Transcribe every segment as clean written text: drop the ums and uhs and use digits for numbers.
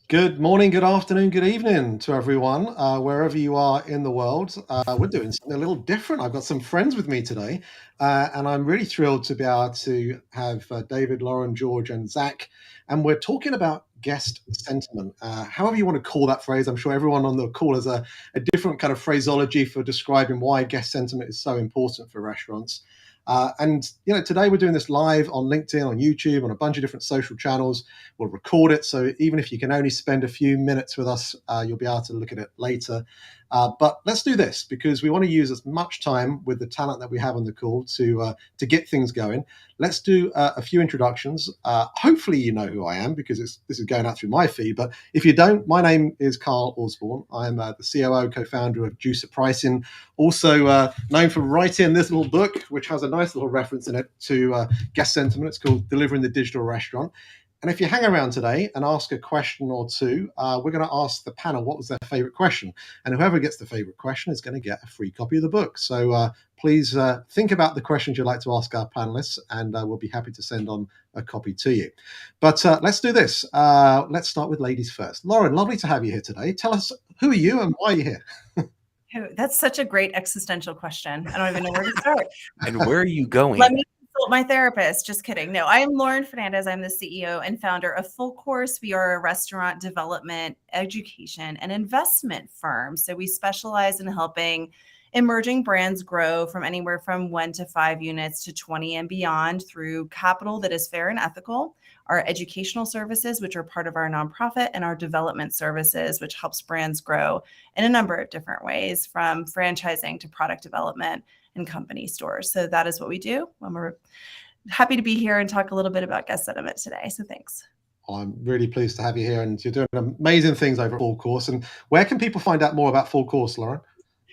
Good morning, good afternoon, good evening to everyone, wherever you are in the world. We're doing something a little different. I've got some friends with me today, and I'm really thrilled to be able to have David, Lauren, George, and Zach. And we're talking about guest sentiment, however you want to call that phrase. I'm sure everyone on the call has a different kind of phraseology for describing why guest sentiment is so important for restaurants. And today we're doing this live on LinkedIn, on YouTube, on a bunch of different social channels. We'll record it, so even if you can only spend a few minutes with us, you'll be able to look at it later. But let's do this because we want to use as much time with the talent that we have on the call to get things going. Let's do a few introductions. Hopefully you know who I am because this is going out through my feed. But if you don't, my name is Carl Osborne. I'm the COO, co-founder of Juicer Pricing, also known for writing this little book, which has a nice little reference in it to guest sentiment. It's called Delivering the Digital Restaurant. And if you hang around today and ask a question or two, we're going to ask the panel what was their favorite question. And whoever gets the favorite question is going to get a free copy of the book. So please think about the questions you'd like to ask our panelists, and we'll be happy to send on a copy to you. But let's do this. Let's start with ladies first. Lauren, lovely to have you here today. Tell us, who are you and why are you here? That's such a great existential question. I don't even know where to start. And where are you going? Let me consult my therapist. Just kidding. No, I am Lauren Fernandez. I'm the CEO and founder of Full Course. We are a restaurant development, education, and investment firm. So we specialize in helping emerging brands grow from anywhere from 1 to 5 units to 20 and beyond through capital that is fair and ethical, our educational services, which are part of our nonprofit, and our development services, which helps brands grow in a number of different ways, from franchising to product development and company stores. So that is what we do. We're happy to be here and talk a little bit about guest sentiment today. So thanks. I'm really pleased to have you here, and you're doing amazing things over at Full Course. And where can people find out more about Full Course, Lauren?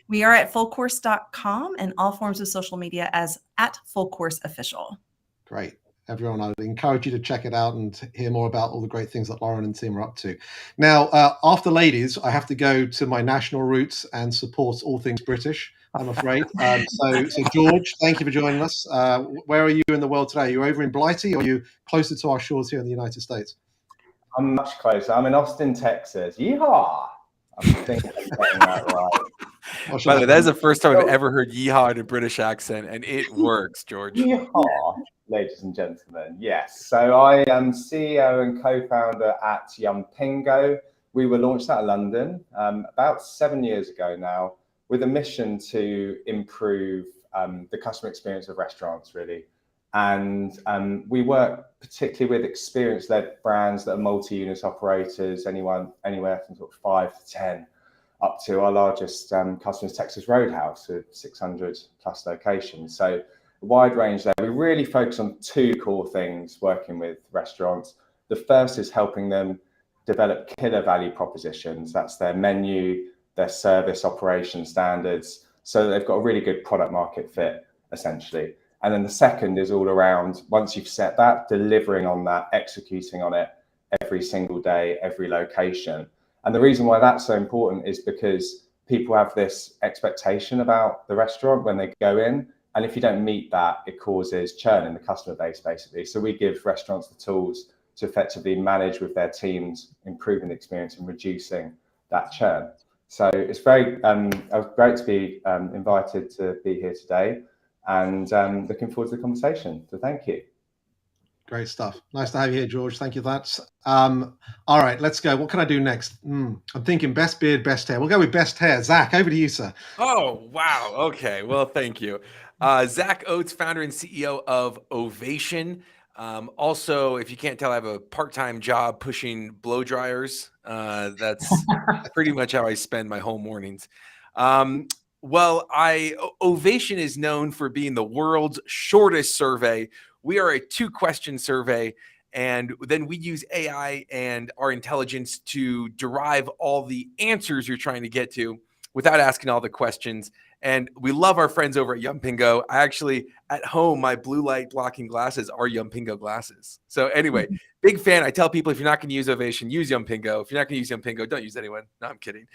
We are at fullcourse.com and all forms of social media as at Full Course Official. Great. Everyone, I would encourage you to check it out and hear more about all the great things that Lauren and team are up to. Now, after ladies, I have to go to my national roots and support all things British, I'm afraid. So George, thank you for joining us. Where are you in the world today? Are you over in Blighty, or are you closer to our shores here in the United States? I'm much closer. I'm in Austin, Texas. Yeehaw! I think I'm getting that right. By the way, that is the first time I've ever heard yeehaw in a British accent, and it works, George. Yeehaw, ladies and gentlemen. Yes. So I am CEO and co-founder at Yumpingo. We were launched out of London about 7 years ago now, with a mission to improve the customer experience of restaurants, really. And we work particularly with experience-led brands that are multi-unit operators, anywhere from sort of 5 to 10, up to our largest customers, Texas Roadhouse, with 600 plus locations. So a wide range there. We really focus on 2 core things working with restaurants. The first is helping them develop killer value propositions. That's their menu, their service operation standards, so that they've got a really good product market fit, essentially. And then the second is all around, once you've set that, delivering on that, executing on it every single day, every location. And the reason why that's so important is because people have this expectation about the restaurant when they go in. And if you don't meet that, it causes churn in the customer base, basically. So we give restaurants the tools to effectively manage with their teams, improving the experience and reducing that churn. So it's very great to be invited to be here today, and looking forward to the conversation. So thank you. Great stuff. Nice to have you here, George. Thank you for that. All right, let's go. What can I do next? I'm thinking best beard, best hair. We'll go with best hair. Zach, over to you, sir. Oh, wow. Okay. Well, thank you. Zack Oates, founder and CEO of Ovation. Also, if you can't tell, I have a part-time job pushing blow dryers. That's pretty much how I spend my whole mornings. Well, Ovation is known for being the world's shortest survey. We are a 2-question survey, and then we use AI and our intelligence to derive all the answers you're trying to get to without asking all the questions. And we love our friends over at Yumpingo. I actually, at home, my blue light blocking glasses are Yumpingo glasses. So anyway, big fan. I tell people, if you're not going to use Ovation, use Yumpingo. If you're not going to use Yumpingo, don't use anyone. No, I'm kidding.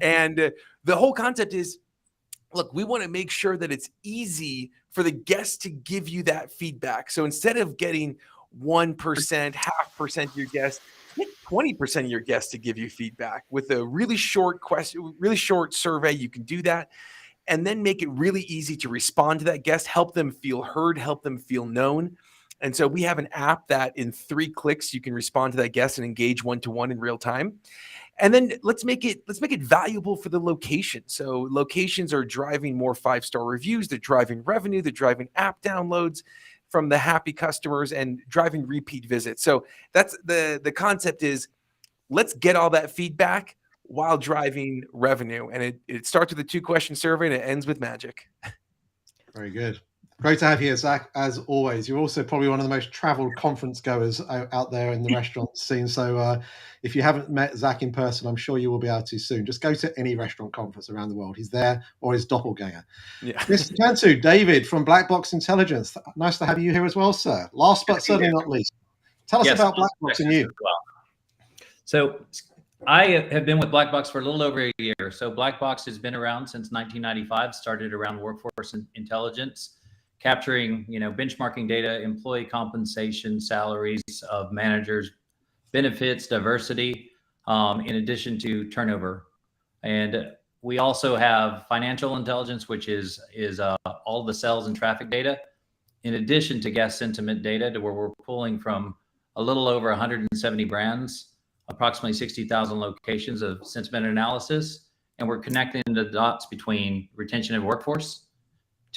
And the whole concept is, look, we want to make sure that it's easy for the guests to give you that feedback. So instead of getting 1%, 0.5% of your guests, get 20% of your guests to give you feedback with a really short question, really short survey. You can do that and then make it really easy to respond to that guest, help them feel heard, help them feel known. And so we have an app that in 3 clicks, you can respond to that guest and engage one-to-one in real time. And then let's make it valuable for the location. So locations are driving more 5-star reviews. They're driving revenue. They're driving app downloads from the happy customers and driving repeat visits. So that's the concept is, let's get all that feedback while driving revenue. And it starts with a 2-question survey and it ends with magic. Very good. Great to have you here, Zack, as always. You're also probably one of the most traveled conference goers out there in the restaurant scene. So if you haven't met Zack in person, I'm sure you will be able to soon. Just go to any restaurant conference around the world. He's there, or his doppelganger. Yeah. Mr. Cantu, David from BlackBox Intelligence. Nice to have you here as well, sir. Last but certainly not least, tell us about BlackBox and you. So I have been with BlackBox for a little over a year. So BlackBox has been around since 1995, started around workforce intelligence, capturing, benchmarking data, employee compensation, salaries of managers, benefits, diversity, in addition to turnover. And we also have financial intelligence, which is all the sales and traffic data, in addition to guest sentiment data, to where we're pulling from a little over 170 brands, approximately 60,000 locations of sentiment analysis. And we're connecting the dots between retention of workforce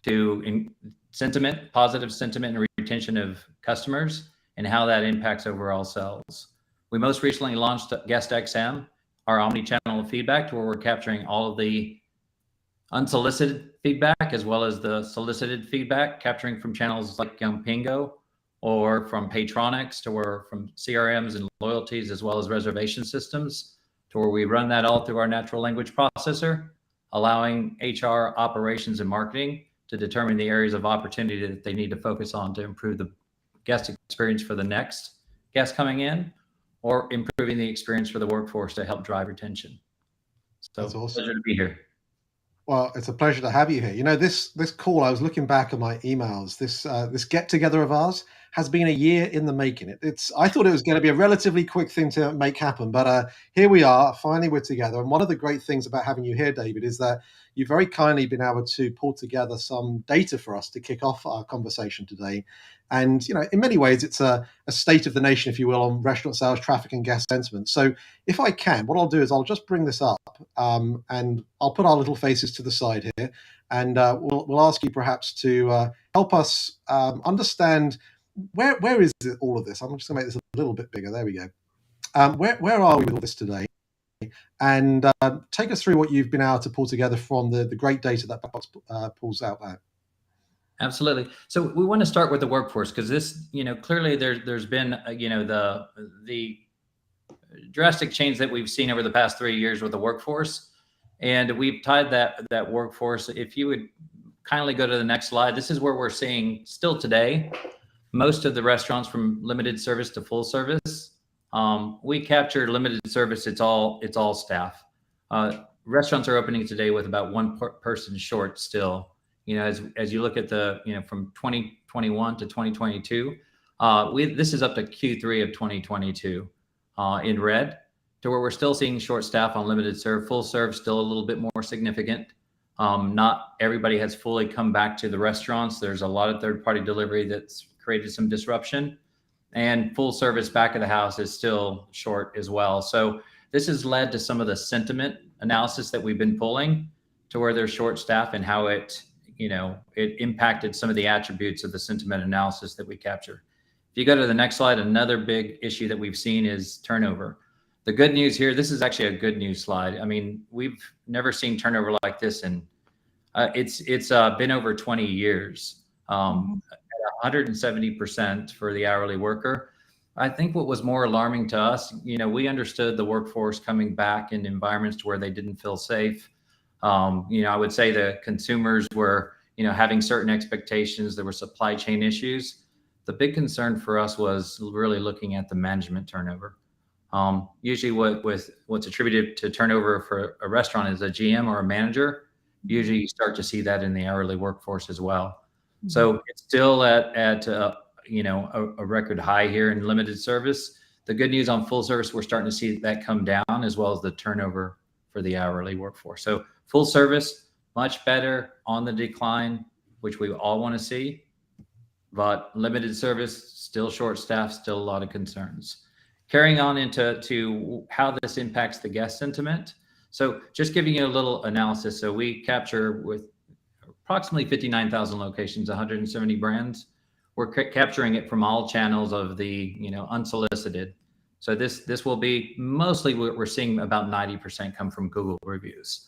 to sentiment, positive sentiment and retention of customers, and how that impacts overall sales. We most recently launched Guest XM, our omni-channel feedback, to where we're capturing all of the unsolicited feedback as well as the solicited feedback, capturing from channels like Yumpingo or from Patronics, to where from CRMs and loyalties as well as reservation systems, to where we run that all through our natural language processor, allowing HR, operations, and marketing to determine the areas of opportunity that they need to focus on to improve the guest experience for the next guest coming in, or improving the experience for the workforce to help drive retention. So That's awesome. Pleasure to be here. Well, it's a pleasure to have you here. This call, I was looking back at my emails. This get together of ours has been a year in the making. I thought it was going to be a relatively quick thing to make happen, but here we are. Finally, we're together. And one of the great things about having you here, David, is that you've very kindly been able to pull together some data for us to kick off our conversation today. And in many ways, it's a state of the nation, if you will, on restaurant sales, traffic, and guest sentiment. So, if I can, what I'll do is I'll just bring this up, and I'll put our little faces to the side here, and we'll ask you perhaps to help us understand where is all of this. I'm just going to make this a little bit bigger. There we go. Where are we with all this today? And take us through what you've been able to pull together from the great data that BlackBox pulls out there. Absolutely. So we want to start with the workforce, because this, clearly there's been, the drastic change that we've seen over the past 3 years with the workforce, and we've tied that workforce. If you would kindly go to the next slide, this is where we're seeing still today most of the restaurants from limited service to full service. We capture limited service. It's all staff. Restaurants are opening today with about one person short still. As you look at from 2021 to 2022, this is up to Q3 of 2022 in red, to where we're still seeing short staff on limited serve. Full serve still a little bit more significant. Not everybody has fully come back to the restaurants. There's a lot of third-party delivery that's created some disruption, and full service back of the house is still short as well. So this has led to some of the sentiment analysis that we've been pulling, to where there's short staff and how it impacted some of the attributes of the sentiment analysis that we capture. If you go to the next slide, another big issue that we've seen is turnover. The good news here, this is actually a good news slide. I mean, we've never seen turnover like this, and it's been over 20 years. At 170% for the hourly worker. I think what was more alarming to us, we understood the workforce coming back in environments to where they didn't feel safe. I would say the consumers were, having certain expectations. There were supply chain issues. The big concern for us was really looking at the management turnover. Usually what's attributed to turnover for a restaurant is a GM or a manager. Usually you start to see that in the hourly workforce as well. So it's still at a record high here in limited service. The good news on full service, we're starting to see that come down, as well as the turnover for the hourly workforce. So full service, much better, on the decline, which we all want to see. But limited service, still short staffed, still a lot of concerns. Carrying on into how this impacts the guest sentiment. So just giving you a little analysis. So we capture with approximately 59,000 locations, 170 brands. We're capturing it from all channels of the unsolicited. So this will be mostly what we're seeing. About 90% come from Google reviews.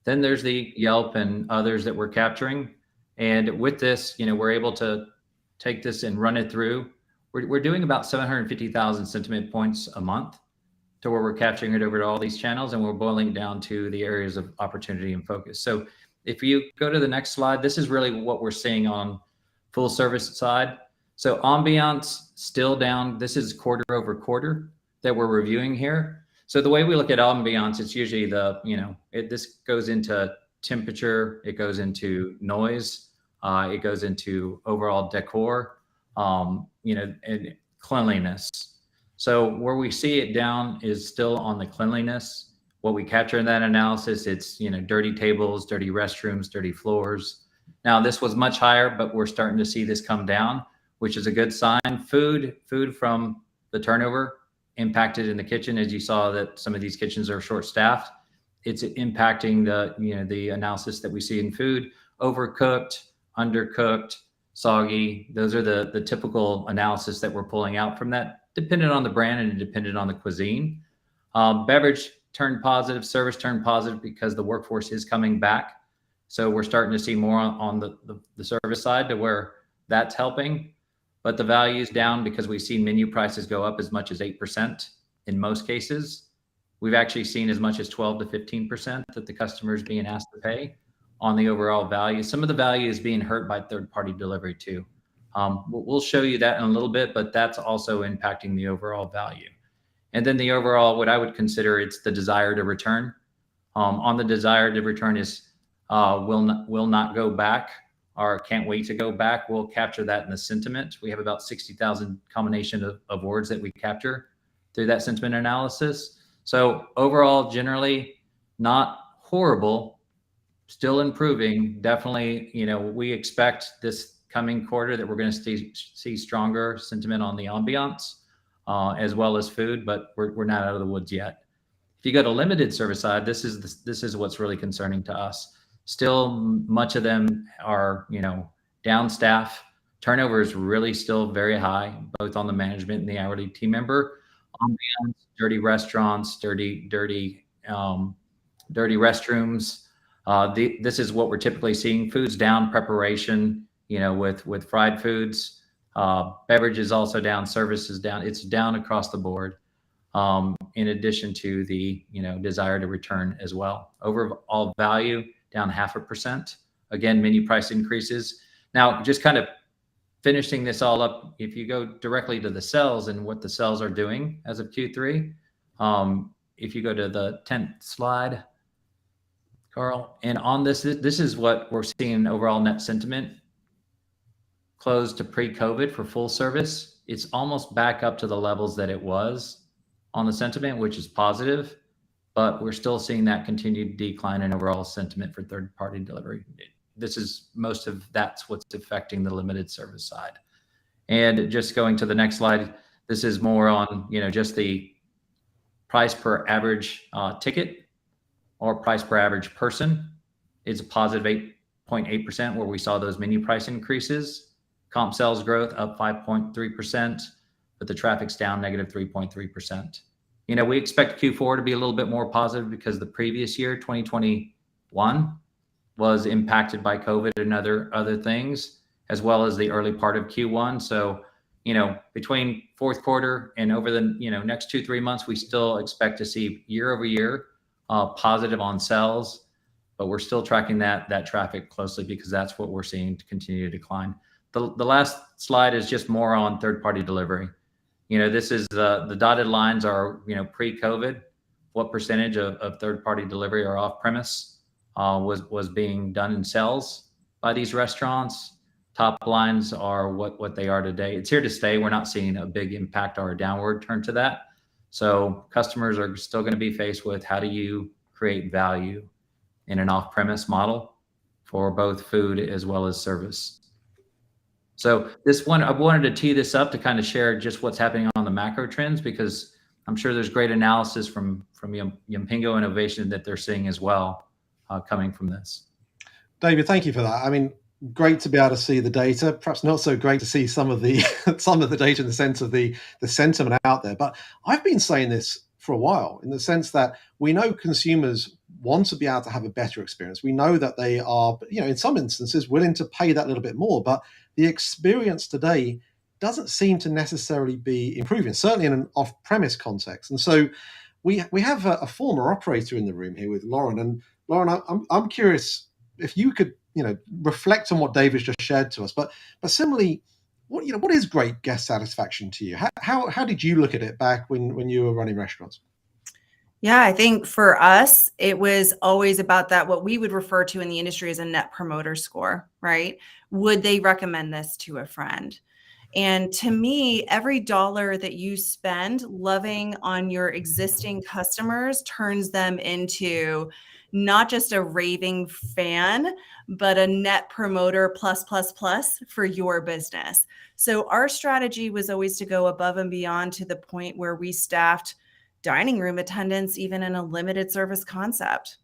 Then there's the Yelp and others that we're capturing. And with this, we're able to take this and run it through. We're doing about 750,000 sentiment points a month, to where we're capturing it over to all these channels, and we're boiling it down to the areas of opportunity and focus. So if you go to the next slide, this is really what we're seeing on full service side. So ambiance still down. This is quarter over quarter that we're reviewing here. So the way we look at ambiance, it's usually this goes into temperature, it goes into noise, it goes into overall decor, and cleanliness. So where we see it down is still on the cleanliness. What we capture in that analysis, it's dirty tables, dirty restrooms, dirty floors. Now this was much higher, but we're starting to see this come down, which is a good sign. Food from the turnover impacted in the kitchen, as you saw that some of these kitchens are short staffed. It's impacting the analysis that we see in food. Overcooked, undercooked, soggy. Those are the typical analysis that we're pulling out from that, dependent on the brand and dependent on the cuisine. Beverage turned positive, service turned positive because the workforce is coming back. So we're starting to see more on the service side, to where that's helping. But the value is down because we've seen menu prices go up as much as 8% in most cases. We've actually seen as much as 12 to 15% that the customer is being asked to pay on the overall value. Some of the value is being hurt by third-party delivery too. We'll show you that in a little bit, but that's also impacting the overall value. And then the overall, what I would consider, it's the desire to return. On the desire to return is will not go back, or can't wait to go back. We'll capture that in the sentiment. We have about 60,000 combination of words that we capture through that sentiment analysis. So overall, generally not horrible, still improving. Definitely, we expect this coming quarter that we're going to see stronger sentiment on the ambiance, as well as food, but we're not out of the woods yet. If you go to limited service side, this is what's really concerning to us. Still, much of them are, down staff. Turnover is really still very high, both on the management and the hourly team member. Ambiance, dirty restaurants, dirty restrooms. This is what we're typically seeing. Food's down, preparation, with fried foods. Beverage is also down, service is down. It's down across the board. In addition to the, desire to return as well. Overall value down 0.5%. Again, menu price increases. Now, just kind of finishing this all up, if you go directly to the sales and what the sales are doing as of Q3, if you go to the 10th slide, Carl, and on this is what we're seeing overall net sentiment close to pre-COVID for full service. It's almost back up to the levels that it was on the sentiment, which is positive, but we're still seeing that continued decline in overall sentiment for third-party delivery. That's what's affecting the limited service side. And just going to the next slide, this is more on, just the price per average ticket or price per average person. It's a positive 8.8%, where we saw those menu price increases. Comp sales growth up 5.3%, but the traffic's down negative 3.3%. We expect Q4 to be a little bit more positive because the previous year, 2021, was impacted by COVID and other things, as well as the early part of Q1. So, between fourth quarter and over the next 2-3 months, we still expect to see year over year positive on sales, but we're still tracking that traffic closely because that's what we're seeing to continue to decline. The last slide is just more on third-party delivery. This is the dotted lines are pre-COVID, what percentage of third-party delivery or off-premise was being done in sales by these restaurants. Top lines are what they are today. It's here to stay. We're not seeing a big impact or a downward turn to that. So customers are still going to be faced with how do you create value in an off-premise model for both food as well as service. So this one, I wanted to tee this up to kind of share just what's happening on the macro trends, because I'm sure there's great analysis from Yumpingo and Ovation that they're seeing as well coming from this. David, thank you for that. I mean, great to be able to see the data. Perhaps not so great to see some of the data in the sense of the sentiment out there. But I've been saying this for a while, in the sense that we know consumers want to be able to have a better experience. We know that they are, in some instances, willing to pay that little bit more. But the experience today doesn't seem to necessarily be improving, certainly in an off-premise context. And so we have a former operator in the room here with Lauren. And Lauren, I'm curious if you could reflect on what David's just shared to us, but similarly, what is great guest satisfaction to you? How did you look at it back when you were running restaurants? Yeah, I think for us, it was always about that, what we would refer to in the industry as a net promoter score, right? Would they recommend this to a friend? And to me, every dollar that you spend loving on your existing customers turns them into not just a raving fan, but a net promoter plus for your business. So our strategy was always to go above and beyond to the point where we staffed dining room attendants, even in a limited service concept.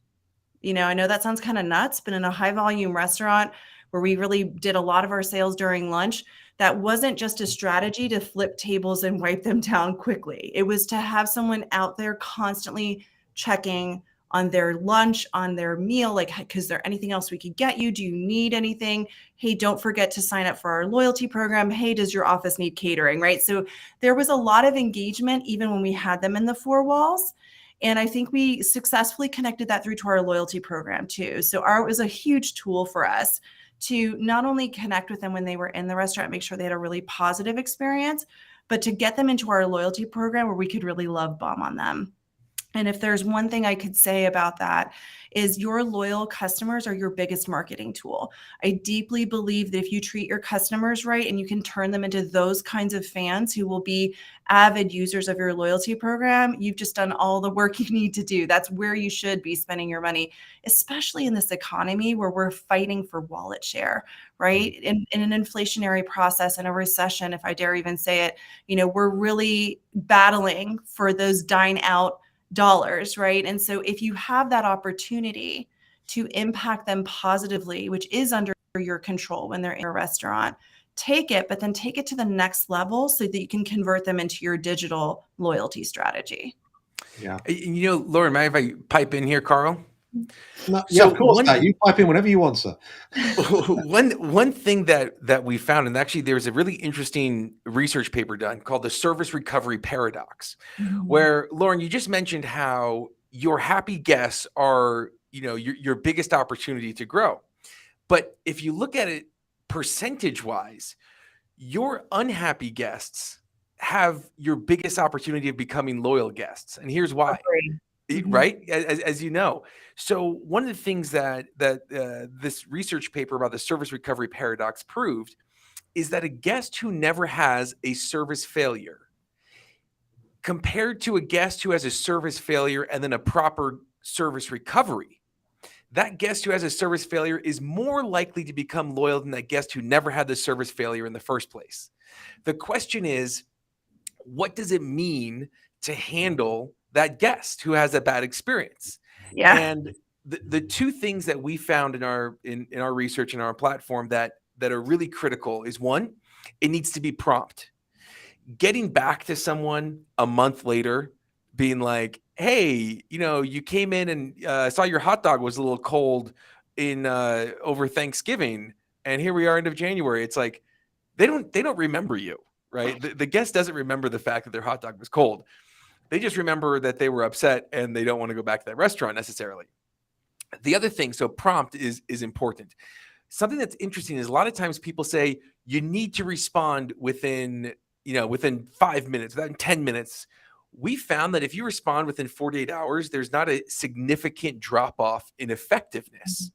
I know that sounds kind of nuts, but in a high volume restaurant where we really did a lot of our sales during lunch, that wasn't just a strategy to flip tables and wipe them down quickly. It was to have someone out there constantly checking on their lunch, on their meal, like, is there anything else we could get you? Do you need anything? Hey, don't forget to sign up for our loyalty program. Hey, does your office need catering, right? So there was a lot of engagement even when we had them in the four walls. And I think we successfully connected that through to our loyalty program too. So it was a huge tool for us to not only connect with them when they were in the restaurant, make sure they had a really positive experience, but to get them into our loyalty program where we could really love bomb on them. And if there's one thing I could say about that is your loyal customers are your biggest marketing tool. I deeply believe that if you treat your customers right and you can turn them into those kinds of fans who will be avid users of your loyalty program, you've just done all the work you need to do. That's where you should be spending your money, especially in this economy where we're fighting for wallet share, right? In an inflationary process, in a recession, if I dare even say it, we're really battling for those dine out dollars, right? And so if you have that opportunity to impact them positively, which is under your control when they're in a restaurant, take it, but then take it to the next level so that you can convert them into your digital loyalty strategy. Yeah. Lauren, mind if I pipe in here, Carl? No, yeah, of course. You pipe in whenever you want, sir. One thing that we found, and actually there's a really interesting research paper done called the service recovery paradox, where, Lauren, you just mentioned how your happy guests are, your biggest opportunity to grow. But if you look at it percentage-wise, your unhappy guests have your biggest opportunity of becoming loyal guests. And here's why. Right? As you know. So one of the things that this research paper about the service recovery paradox proved is that a guest who never has a service failure compared to a guest who has a service failure and then a proper service recovery, that guest who has a service failure is more likely to become loyal than that guest who never had the service failure in the first place. The question is, what does it mean to handle that guest who has a bad experience? Yeah. And the two things that we found in our research and our platform that are really critical is, one, it needs to be prompt. Getting back to someone a month later, being like, hey, you came in and saw your hot dog was a little cold in over Thanksgiving, and here we are end of January. It's like they don't remember you. right? The guest doesn't remember the fact that their hot dog was cold. They just remember that they were upset and they don't want to go back to that restaurant necessarily. The other thing, so prompt is important. Something that's interesting is a lot of times people say you need to respond within 5 minutes, within 10 minutes. We found that if you respond within 48 hours, there's not a significant drop off in effectiveness.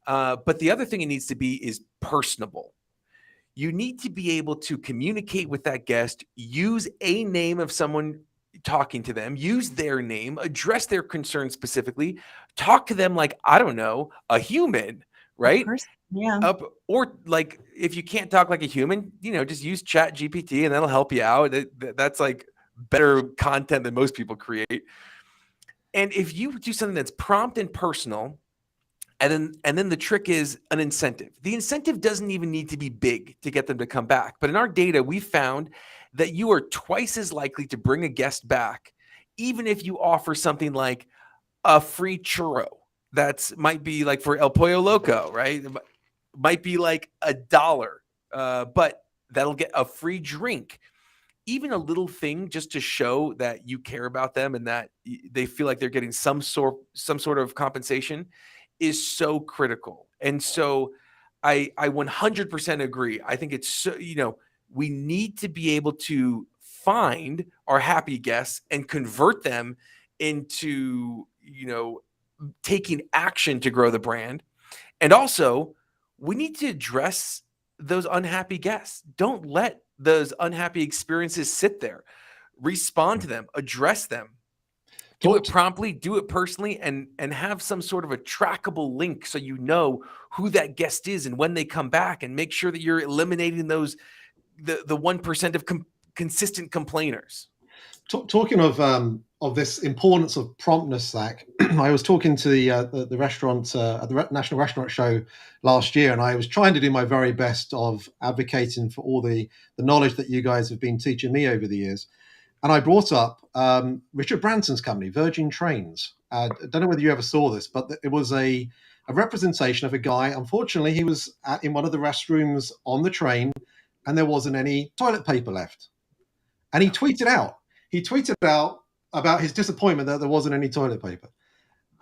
But the other thing it needs to be is personable. You need to be able to communicate with that guest, use a name of someone talking to them, use their name, address their concerns specifically, talk to them like, I don't know, a human, right? Yeah. Or like, if you can't talk like a human, just use Chat GPT and that'll help you out. That's like better content than most people create. And if you do something that's prompt and personal, and then the trick is an incentive. The incentive doesn't even need to be big to get them to come back. But in our data, we found that you are twice as likely to bring a guest back, even if you offer something like a free churro. That's might be like for El Pollo Loco, right? It might be like $1, but that'll get a free drink. Even a little thing just to show that you care about them and that they feel like they're getting some sort of compensation is so critical. And so I 100% agree. I think it's so, we need to be able to find our happy guests and convert them into, taking action to grow the brand. And also, we need to address those unhappy guests. Don't let those unhappy experiences sit there. Respond to them, address them. Do it promptly, do it personally, and have some sort of a trackable link so you know who that guest is and when they come back, and make sure that you're eliminating those the 1% of consistent complainers. Talking of this importance of promptness, Zach, I was talking to the restaurant at the National Restaurant Show last year, and I was trying to do my very best of advocating for all the knowledge that you guys have been teaching me over the years. And I brought up Richard Branson's company, Virgin Trains. I don't know whether you ever saw this, but it was a representation of a guy. Unfortunately, he was in one of the restrooms on the train, and there wasn't any toilet paper left. And he tweeted out about his disappointment that there wasn't any toilet paper.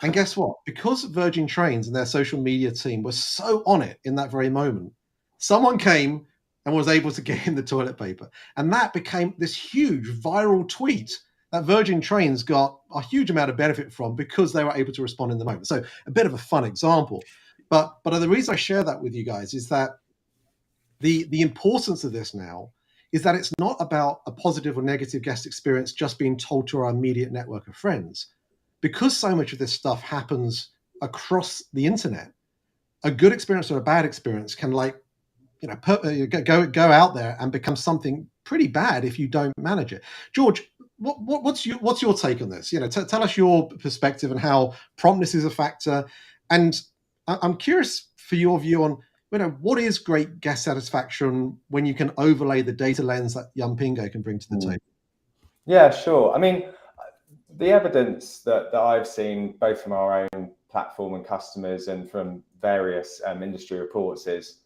And guess what? Because Virgin Trains and their social media team were so on it in that very moment, someone came and was able to get him the toilet paper. And that became this huge viral tweet that Virgin Trains got a huge amount of benefit from because they were able to respond in the moment. So a bit of a fun example. But the reason I share that with you guys is that the importance of this now is that it's not about a positive or negative guest experience just being told to our immediate network of friends. Because so much of this stuff happens across the internet, a good experience or a bad experience can go out there and become something pretty bad if you don't manage it. George, what's your take on this? Tell us your perspective and how promptness is a factor. And I'm curious for your view on, what is great guest satisfaction when you can overlay the data lens that Yumpingo can bring to the table? Yeah, sure. I mean, the evidence that I've seen both from our own platform and customers and from various industry reports is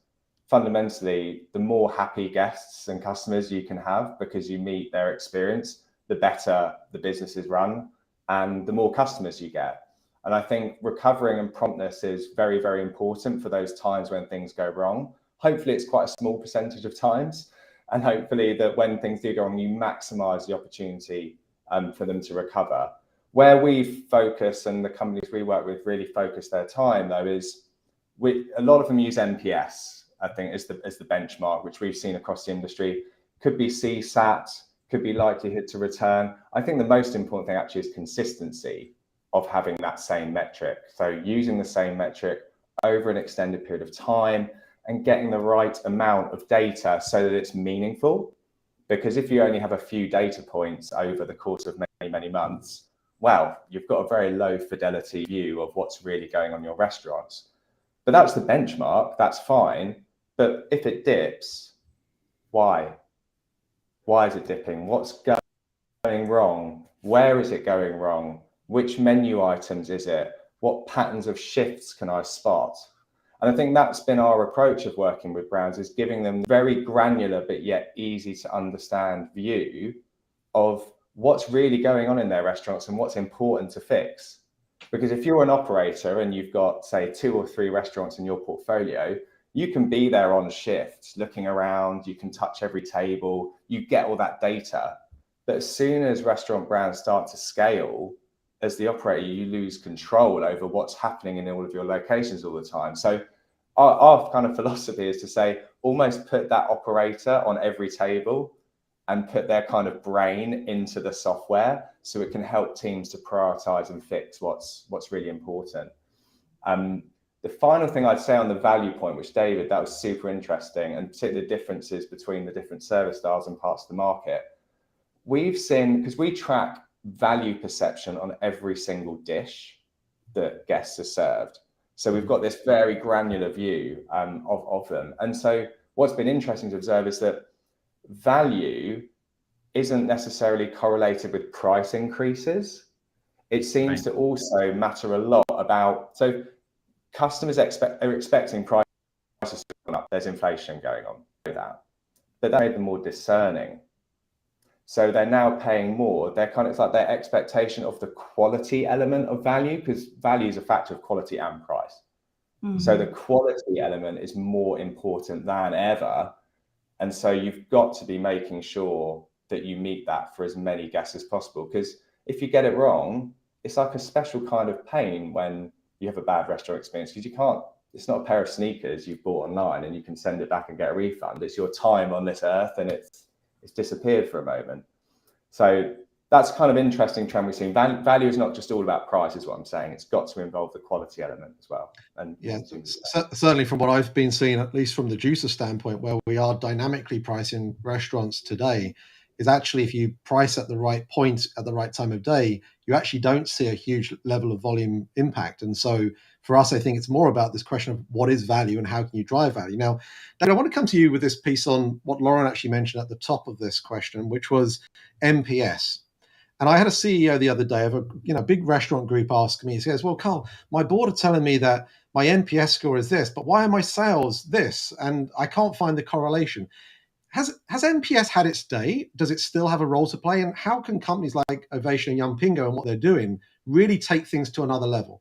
fundamentally the more happy guests and customers you can have because you meet their experience, the better the business is run and the more customers you get. And I think recovering and promptness is very, very important for those times when things go wrong. Hopefully it's quite a small percentage of times. And hopefully that when things do go wrong, you maximize the opportunity for them to recover. Where we focus and the companies we work with really focus their time though is a lot of them use NPS, I think is the benchmark, which we've seen across the industry. Could be CSAT, could be likelihood to return. I think the most important thing actually is consistency of having that same metric. So using the same metric over an extended period of time and getting the right amount of data so that it's meaningful. Because if you only have a few data points over the course of many, many months, well, you've got a very low fidelity view of what's really going on in your restaurants. But that's the benchmark, that's fine. But if it dips, why? Why is it dipping? What's going wrong? Where is it going wrong? Which menu items is it? What patterns of shifts can I spot? And I think that's been our approach of working with brands, is giving them very granular but yet easy to understand view of what's really going on in their restaurants and what's important to fix. Because if you're an operator and you've got, say, 2 or 3 restaurants in your portfolio, you can be there on shift, looking around, you can touch every table, you get all that data. But as soon as restaurant brands start to scale, as the operator, you lose control over what's happening in all of your locations all the time. So our kind of philosophy is to say, almost put that operator on every table and put their kind of brain into the software so it can help teams to prioritize and fix what's really important. The final thing I'd say on the value point, which David, that was super interesting, and particularly the differences between the different service styles and parts of the market. We've seen, because we track value perception on every single dish that guests are served. So we've got this very granular view of them. And so what's been interesting to observe is that value isn't necessarily correlated with price increases. It seems to also matter a lot about, so customers are expecting prices to go up. There's inflation going on with that, but that made them more discerning. So they're now paying more. They're kind of, it's like their expectation of the quality element of value, because value is a factor of quality and price. Mm-hmm. So the quality element is more important than ever. And so you've got to be making sure that you meet that for as many guests as possible. Because if you get it wrong, it's like a special kind of pain when you have a bad restaurant experience, because you can't, it's not a pair of sneakers you've bought online and you can send it back and get a refund. It's your time on this earth, and it's disappeared for a moment. So that's kind of interesting trend we've seen. Value is not just all about price, is what I'm saying. It's got to involve the quality element as well. And yeah, certainly from what I've been seeing, at least from the juicer standpoint, where we are dynamically pricing restaurants today, is actually if you price at the right point at the right time of day, you actually don't see a huge level of volume impact. And so for us, I think it's more about this question of what is value and how can you drive value. Now, David, I want to come to you with this piece on what Lauren actually mentioned at the top of this question, which was NPS. And I had a CEO the other day of a big restaurant group ask me, he says, well, Carl, my board are telling me that my NPS score is this, but why are my sales this? And I can't find the correlation. Has NPS had its day? Does it still have a role to play? And how can companies like Ovation and Yumpingo and what they're doing really take things to another level?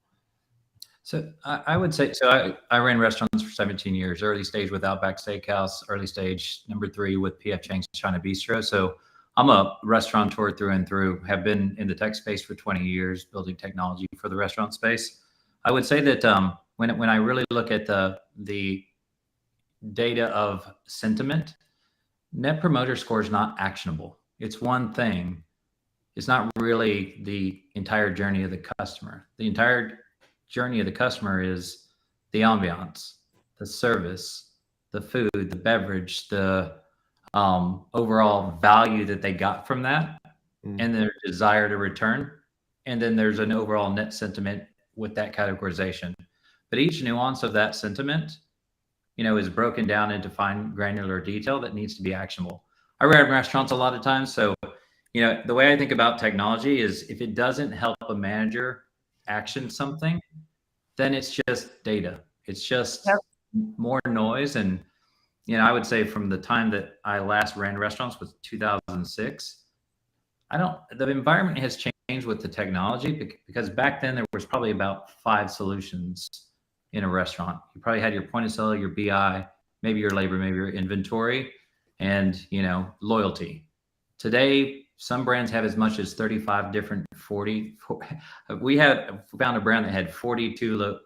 So I would say, so I ran restaurants for 17 years, early stage with Outback Steakhouse, early stage number 3 with P.F. Chang's China Bistro. So I'm a restaurateur through and through, have been in the tech space for 20 years, building technology for the restaurant space. I would say that when I really look at the data of sentiment, Net Promoter Score is not actionable. It's one thing. It's not really the entire journey of the customer. The entire journey of the customer is the ambiance, the service, the food, the beverage, the overall value that they got from that, and their desire to return. And then there's an overall net sentiment with that categorization. But each nuance of that sentiment, is broken down into fine granular detail that needs to be actionable. I run restaurants a lot of times. So, the way I think about technology is if it doesn't help a manager action something, then it's just data. It's just more noise. And, I would say from the time that I last ran restaurants was 2006, the environment has changed with the technology, because back then there was probably about 5 solutions in a restaurant. You probably had your point of sale, your BI, maybe your labor, maybe your inventory, and loyalty. Today, some brands have as much as 35 different 40. We have found a brand that had 42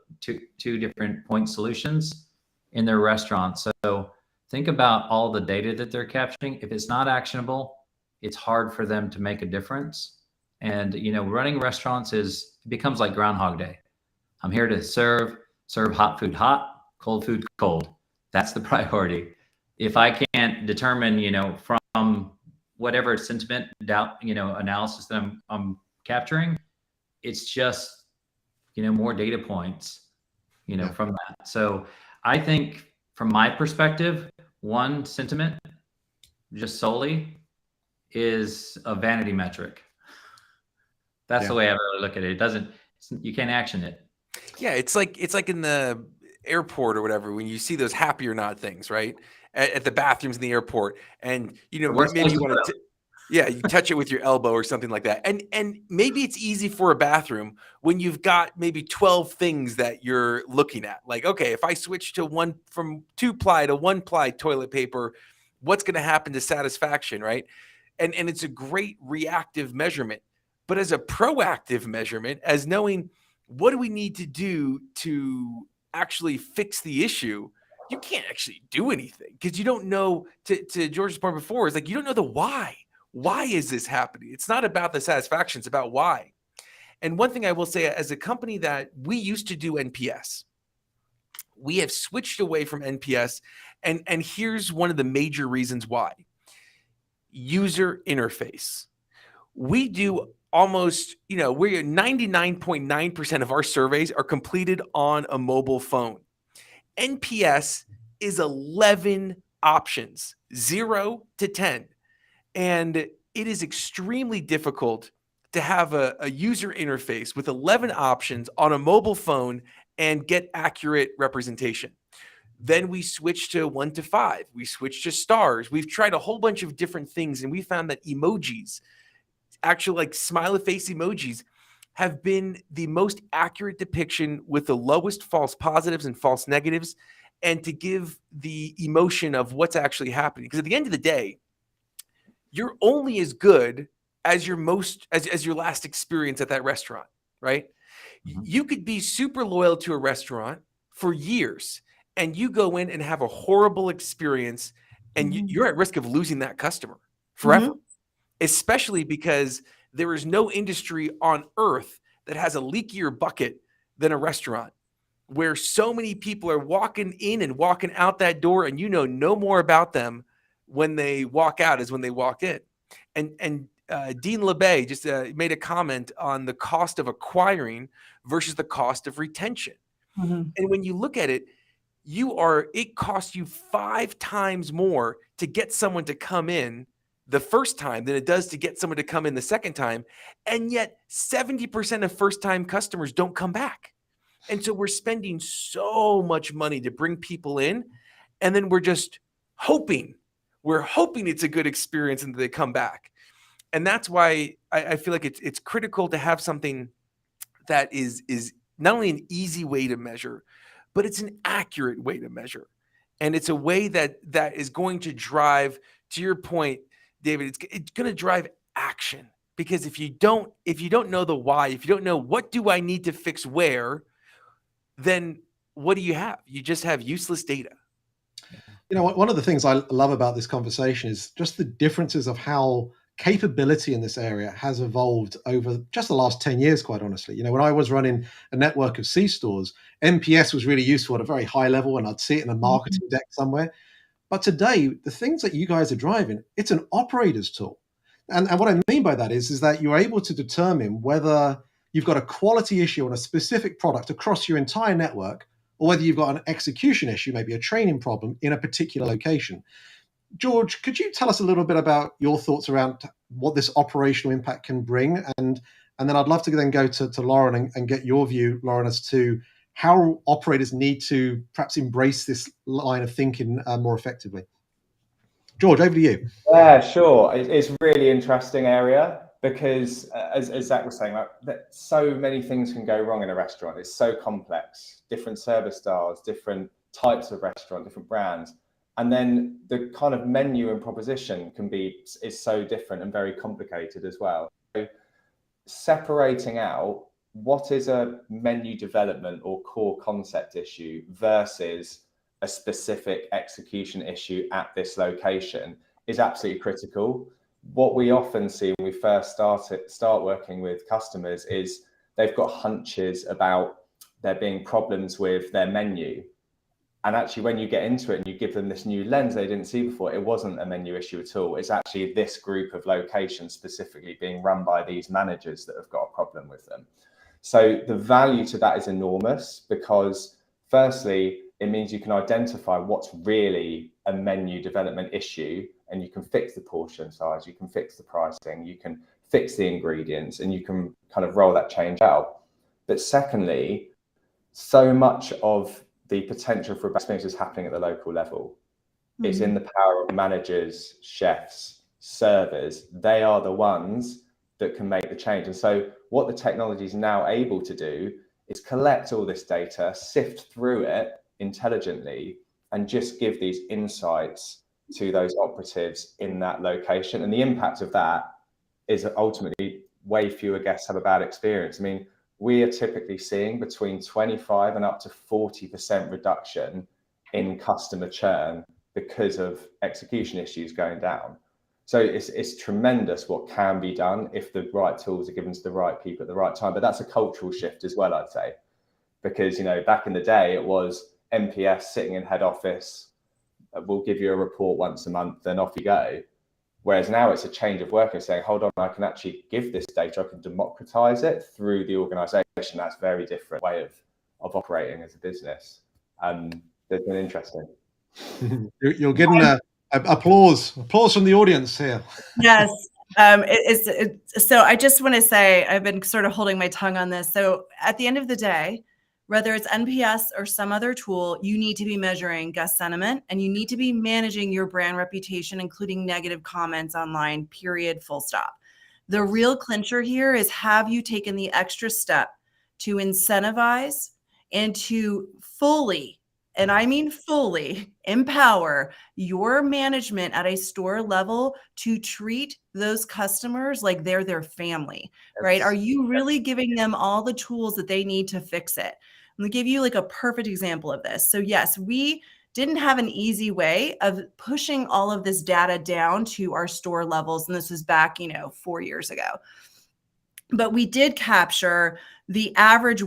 different point solutions in their restaurant. So think about all the data that they're capturing. If it's not actionable, it's hard for them to make a difference. And running restaurants becomes like Groundhog Day. I'm here to serve hot food hot, cold food cold. That's the priority. If I can't determine, from whatever sentiment, doubt, analysis that I'm capturing, it's just, more data points, from that. So I think from my perspective, one sentiment just solely is a vanity metric. That's the way I really look at it. You can't action it. Yeah, it's like in the airport or whatever, when you see those happy or not things, right? At the bathrooms in the airport, and you know, Worst maybe place you to want put to, yeah, you touch it with your elbow or something like that. And maybe it's easy for a bathroom when you've got maybe 12 things that you're looking at. Like, okay, if I switch to one from 2-ply to 1-ply toilet paper, what's going to happen to satisfaction, right? And it's a great reactive measurement. But as a proactive measurement, as knowing what do we need to do to actually fix the issue, you can't actually do anything because you don't know, to George's point before, is like you don't know the why. Why is this happening? It's not about the satisfaction, it's about why. And one thing I will say, as a company that we used to do NPS, we have switched away from NPS. And here's one of the major reasons why. User interface. We do almost, we're 99.9% of our surveys are completed on a mobile phone. NPS is 11 options, 0 to 10. And it is extremely difficult to have a user interface with 11 options on a mobile phone and get accurate representation. Then we switched to 1 to 5. We switched to stars. We've tried a whole bunch of different things, and we found that emojis, actual like smiley face emojis, have been the most accurate depiction with the lowest false positives and false negatives, and to give the emotion of what's actually happening. Because at the end of the day, you're only as good as your last experience at that restaurant, right? Mhm. You could be super loyal to a restaurant for years, and you go in and have a horrible experience, and you're at risk of losing that customer forever. Especially because there is no industry on earth that has a leakier bucket than a restaurant, where so many people are walking in and walking out that door, and you know no more about them when they walk out as when they walk in. And Dean LeBay just made a comment on the cost of acquiring versus the cost of retention. And when you look at it, it costs you 5 times more to get someone to come in the first time than it does to get someone to come in the second time. And yet 70% of first-time customers don't come back. And so we're spending so much money to bring people in, and then we're just hoping. We're hoping it's a good experience and they come back. And that's why I feel like it's critical to have something that is not only an easy way to measure, but it's an accurate way to measure. And it's a way that is going to drive, to your point, David, it's going to drive action. Because if you don't know the why, if you don't know what do I need to fix where, then what do you have? You just have useless data. One of the things I love about this conversation is just the differences of how capability in this area has evolved over just the last 10 years, quite honestly. When I was running a network of C-stores, NPS was really useful at a very high level, and I'd see it in a marketing deck somewhere. But today, the things that you guys are driving, it's an operator's tool. And what I mean by that is that you're able to determine whether you've got a quality issue on a specific product across your entire network, or whether you've got an execution issue, maybe a training problem in a particular location. George, could you tell us a little bit about your thoughts around what this operational impact can bring? And then I'd love to then go to Lauren and get your view, Lauren, as to how operators need to perhaps embrace this line of thinking more effectively. George, over to you. Yeah, sure. It's a really interesting area because, as Zach was saying, that so many things can go wrong in a restaurant. It's so complex, different service styles, different types of restaurant, different brands. And then the kind of menu and proposition is so different and very complicated as well. So separating out what is a menu development or core concept issue versus a specific execution issue at this location is absolutely critical. What we often see when we first start working with customers is they've got hunches about there being problems with their menu. And actually, when you get into it and you give them this new lens they didn't see before, it wasn't a menu issue at all. It's actually this group of locations specifically being run by these managers that have got a problem with them. So the value to that is enormous because, firstly, it means you can identify what's really a menu development issue, and you can fix the portion size, you can fix the pricing, you can fix the ingredients, and you can kind of roll that change out. But secondly, so much of the potential for best experience is happening at the local level. It's Mm-hmm. in the power of managers, chefs, servers. They are the ones that can make the change. And so what the technology is now able to do is collect all this data, sift through it intelligently, and just give these insights to those operatives in that location. And the impact of that is that ultimately way fewer guests have a bad experience. I mean, we are typically seeing between 25 and up to 40% reduction in customer churn because of execution issues going down. So it's tremendous what can be done if the right tools are given to the right people at the right time. But that's a cultural shift as well, I'd say, because, you know, back in the day, it was MPS sitting in head office. We'll give you a report once a month, then off you go. Whereas now it's a change of work and saying, hold on, I can actually give this data, I can democratize it through the organization. That's a very different way of operating as a business. That's been interesting. You're getting applause from the audience here. Yes. So I just want to say, I've been sort of holding my tongue on this. So at the end of the day, whether it's NPS or some other tool, you need to be measuring guest sentiment, and you need to be managing your brand reputation, including negative comments online, period, full stop. The real clincher here is, have you taken the extra step to incentivize and to fully, and I mean fully, empower your management at a store level to treat those customers like they're their family, right? Are you really giving them all the tools that they need to fix it? I'm gonna give you like a perfect example of this. So yes, we didn't have an easy way of pushing all of this data down to our store levels. And this was back, 4 years ago. But we did capture the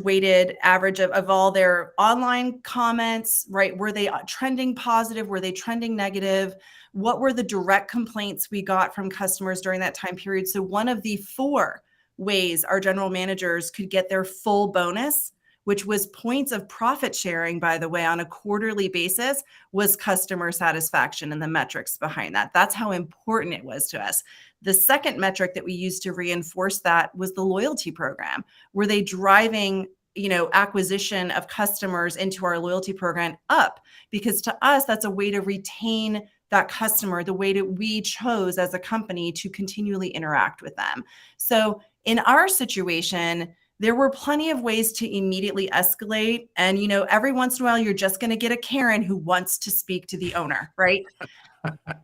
weighted average of all their online comments, right? Were they trending positive? Were they trending negative? What were the direct complaints we got from customers during that time period? So one of the 4 ways our general managers could get their full bonus, which was points of profit sharing, by the way, on a quarterly basis, was customer satisfaction and the metrics behind that. That's how important it was to us. The second metric that we used to reinforce that was the loyalty program. Were they driving, acquisition of customers into our loyalty program up? Because to us, that's a way to retain that customer, the way that we chose as a company to continually interact with them. So in our situation, there were plenty of ways to immediately escalate. And, every once in a while, you're just going to get a Karen who wants to speak to the owner, right?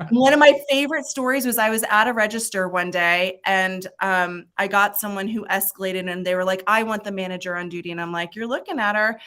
One of my favorite stories was, I was at a register one day and I got someone who escalated and they were like, I want the manager on duty. And I'm like, you're looking at her.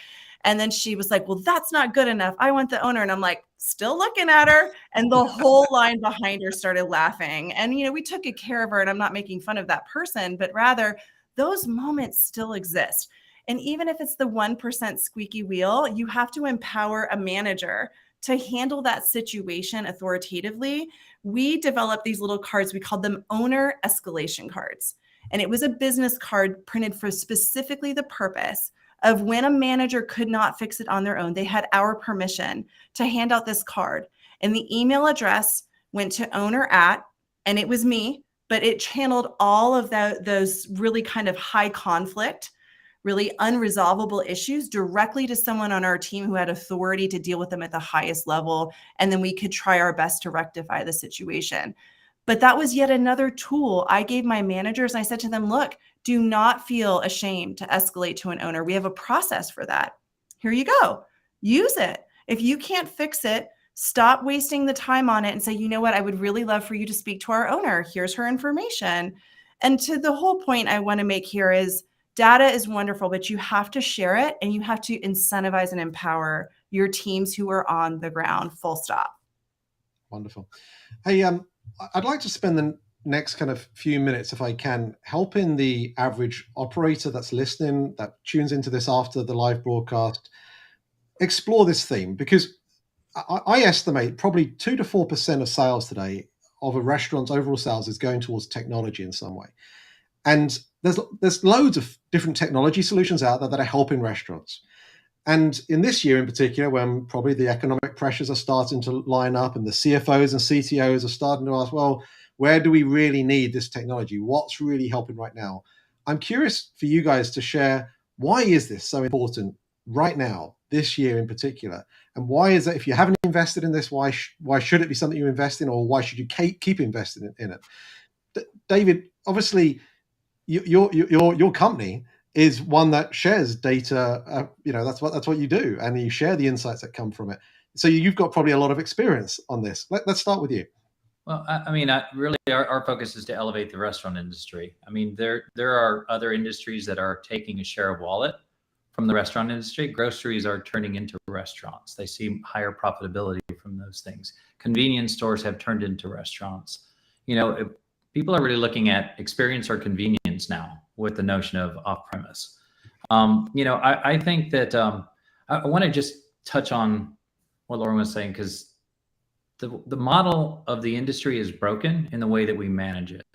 And then she was like, well, that's not good enough. I want the owner. And I'm like, still looking at her. And the whole line behind her started laughing. And, we took good care of her, and I'm not making fun of that person, but rather those moments still exist. And even if it's the 1% squeaky wheel, you have to empower a manager to handle that situation authoritatively. We developed these little cards. We called them owner escalation cards. And it was a business card printed for specifically the purpose of when a manager could not fix it on their own, they had our permission to hand out this card. And the email address went to owner at, and it was me, but it channeled all of those really kind of high conflict, really unresolvable issues directly to someone on our team who had authority to deal with them at the highest level. And then we could try our best to rectify the situation. But that was yet another tool I gave my managers. I said to them, look, do not feel ashamed to escalate to an owner. We have a process for that. Here you go. Use it. If you can't fix it, stop wasting the time on it and say, you know what, I would really love for you to speak to our owner. Here's her information. And to the whole point I want to make here is, data is wonderful, but you have to share it and you have to incentivize and empower your teams who are on the ground, full stop. Wonderful. Hey, I'd like to spend the next kind of few minutes, if I can, helping the average operator that's listening, that tunes into this after the live broadcast, explore this theme, because I estimate probably 2 to 4% of sales today of a restaurant's overall sales is going towards technology in some way. And there's loads of different technology solutions out there that are helping restaurants. And in this year in particular, when probably the economic pressures are starting to line up and the CFOs and CTOs are starting to ask, well, where do we really need this technology? What's really helping right now? I'm curious for you guys to share, why is this so important right now, this year in particular? And why is that? If you haven't invested in this, why should it be something you invest in, or why should you keep investing in it? David, obviously, your company is one that shares data. That's what you do, and you share the insights that come from it. So you've got probably a lot of experience on this. Let's start with you. Well, I mean, really, our focus is to elevate the restaurant industry. I mean, there are other industries that are taking a share of wallet from the restaurant industry. Groceries are turning into restaurants. They see higher profitability from those things. Convenience stores have turned into restaurants. People are really looking at experience or convenience now with the notion of off-premise. I think that I want to just touch on what Lauren was saying, because the model of the industry is broken in the way that we manage it.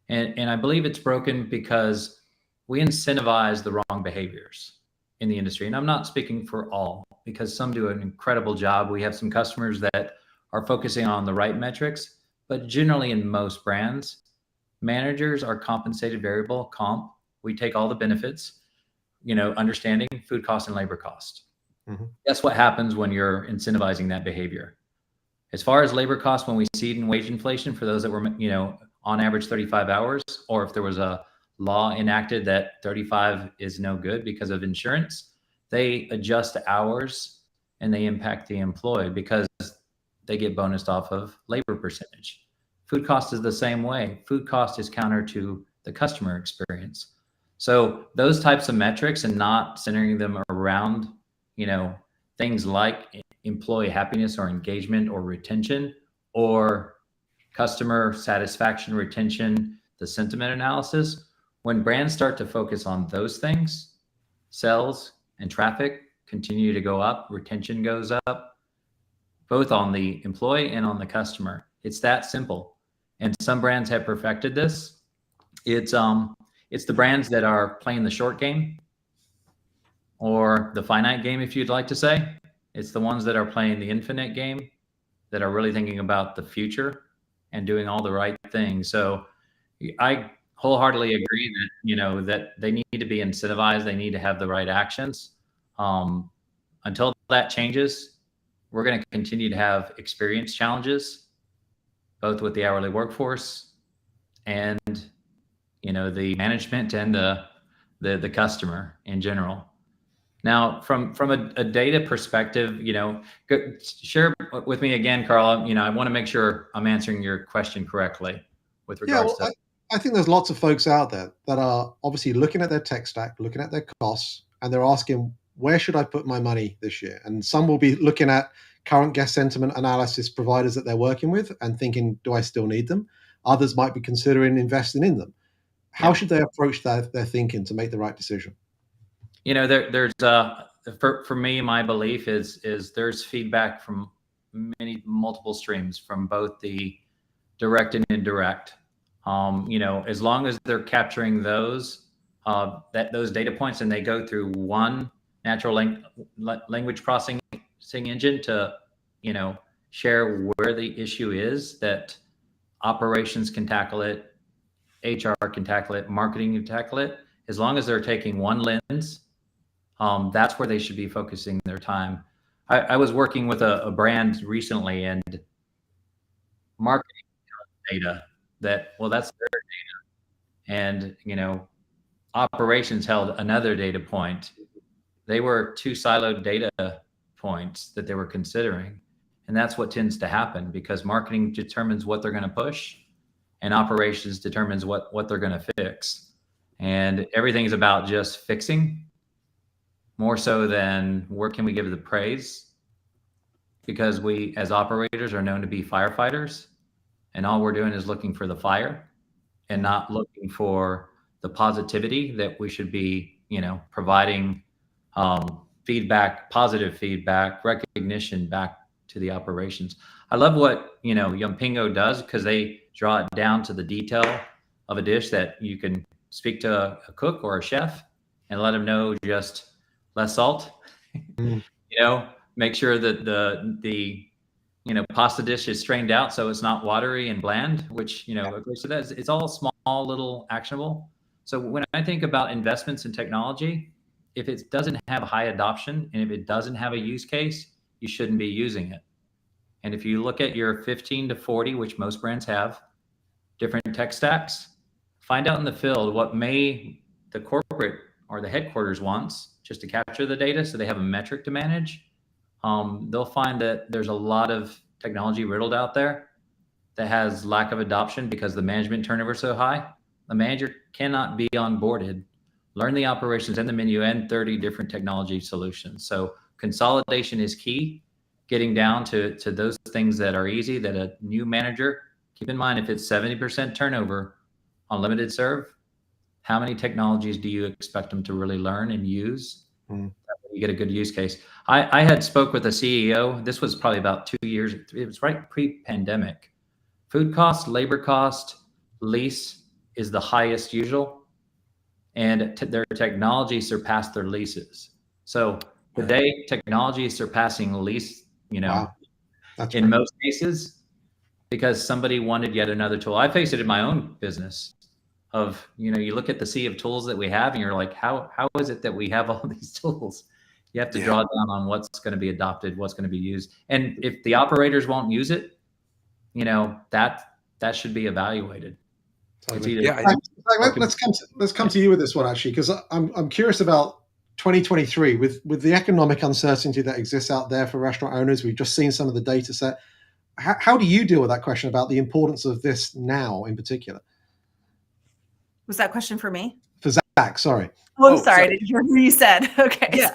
And I believe it's broken because we incentivize the wrong behaviors in the industry. And I'm not speaking for all, because some do an incredible job. We have some customers that are focusing on the right metrics, but generally in most brands, managers are compensated variable comp. We take all the benefits, understanding food cost and labor cost. Mm-hmm. Guess what happens when you're incentivizing that behavior? As far as labor costs, when we see it in wage inflation for those that were, on average 35 hours, or if there was a law enacted that 35 is no good because of insurance, they adjust hours and they impact the employee because they get bonused off of labor percentage. Food cost is the same way. Food cost is counter to the customer experience. So those types of metrics, and not centering them around, things like employee happiness or engagement or retention or customer satisfaction, retention, the sentiment analysis. When brands start to focus on those things, sales and traffic continue to go up, retention goes up, both on the employee and on the customer. It's that simple. And some brands have perfected this. It's the brands that are playing the short game, or the finite game, if you'd like to say. It's the ones that are playing the infinite game, that are really thinking about the future and doing all the right things. So I wholeheartedly agree that, that they need to be incentivized. They need to have the right actions. Until that changes, we're going to continue to have experience challenges, both with the hourly workforce and, the management and the customer in general. Now, from a data perspective, share with me again, Carl. I want to make sure I'm answering your question correctly with regards to. I think there's lots of folks out there that are obviously looking at their tech stack, looking at their costs, and they're asking, where should I put my money this year? And some will be looking at current guest sentiment analysis providers that they're working with and thinking, do I still need them? Others might be considering investing in them. How should they approach their thinking to make the right decision? There's for me, my belief is there's feedback from multiple streams, from both the direct and indirect. As long as they're capturing those data points, and they go through one natural language processing engine to, share where the issue is, that operations can tackle it, HR can tackle it, marketing can tackle it. As long as they're taking one lens, that's where they should be focusing their time. I was working with a brand recently, and marketing data that's their data. And, operations held another data point. They were two siloed data points that they were considering. And that's what tends to happen, because marketing determines what they're going to push and operations determines what they're going to fix. And everything's about just fixing, more so than where can we give the praise, because we as operators are known to be firefighters, and all we're doing is looking for the fire and not looking for the positivity that we should be, providing feedback, positive feedback, recognition back to the operations. I love what, Yumpingo does, because they draw it down to the detail of a dish that you can speak to a cook or a chef and let them know just less salt, make sure that the pasta dish is strained out so it's not watery and bland, which, of course it is. It's all small, little actionable. So when I think about investments in technology, if it doesn't have high adoption and if it doesn't have a use case, you shouldn't be using it. And if you look at your 15 to 40, which most brands have, different tech stacks, find out in the field what the corporate or the headquarters wants just to capture the data so they have a metric to manage. They'll find that there's a lot of technology riddled out there that has lack of adoption because the management turnover is so high. The manager cannot be onboarded, learn the operations and the menu and 30 different technology solutions. So consolidation is key, getting down to those things that are easy that a new manager, keep in mind, if it's 70% turnover on limited serve, how many technologies do you expect them to really learn and use? You get a good use case. I had spoke with a CEO. This was probably about 2 years. It was right pre-pandemic. Food cost, labor cost, lease is the highest usual, and their technology surpassed their leases. So today, technology is surpassing lease. Wow. That's in great. most cases, because somebody wanted yet another tool. I face it in my own business. Of you look at the sea of tools that we have, and you're like, how is it that we have all these tools? You have to draw down on what's going to be adopted, what's going to be used, and if the operators won't use it, that should be evaluated. Totally. Let's come to you with this one, actually, because I'm curious about 2023 with the economic uncertainty that exists out there for restaurant owners. We've just seen some of the data set. How do you deal with that question about the importance of this now in particular? Was that question for me? For Zack, sorry. Oh, I'm sorry. I didn't hear what you said. Okay. Yeah.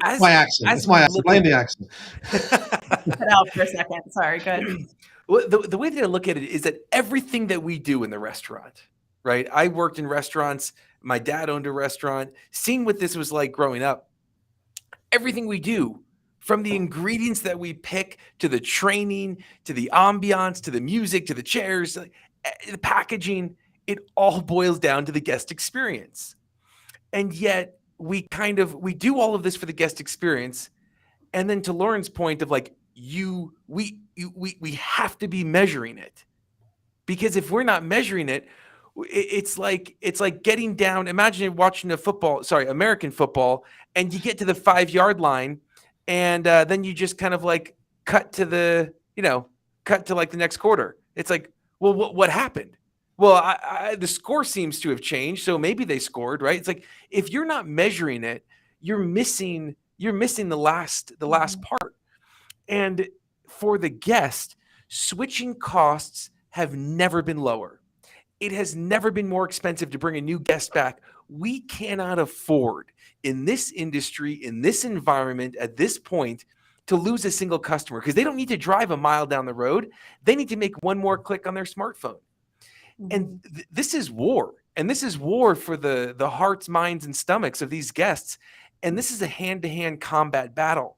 It's my accent. It's my accent. Blame the accent. Cut out for a second. Sorry. Good. Well, the way that I look at it is that everything that we do in the restaurant, right? I worked in restaurants. My dad owned a restaurant. Seeing what this was like growing up, everything we do, from the ingredients that we pick to the training, to the ambiance, to the music, to the chairs, the packaging, it all boils down to the guest experience. And yet we do all of this for the guest experience. And then to Lauren's point of like, we have to be measuring it, because if we're not measuring it, it's like getting down. Imagine watching American football, and you get to the 5-yard line, and then you just kind of like cut to like the next quarter. It's like, well, what happened? Well, the score seems to have changed, so maybe they scored, right? It's like, if you're not measuring it, you're missing the last part. And for the guest, switching costs have never been lower. It has never been more expensive to bring a new guest back. We cannot afford, in this industry, in this environment, at this point, to lose a single customer, because they don't need to drive a mile down the road. They need to make one more click on their smartphone. And this is war. And this is war for the hearts, minds, and stomachs of these guests. And this is a hand-to-hand combat battle.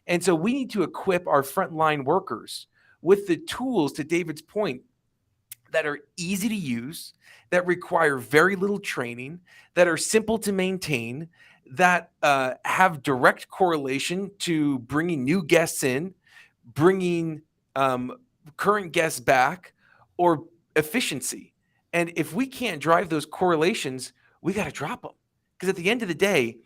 And so we need to equip our frontline workers with the tools, to David's point, that are easy to use, that require very little training, that are simple to maintain, that have direct correlation to bringing new guests in, bringing current guests back, or efficiency. And if we can't drive those correlations, we got to drop them. Because at the end of the day,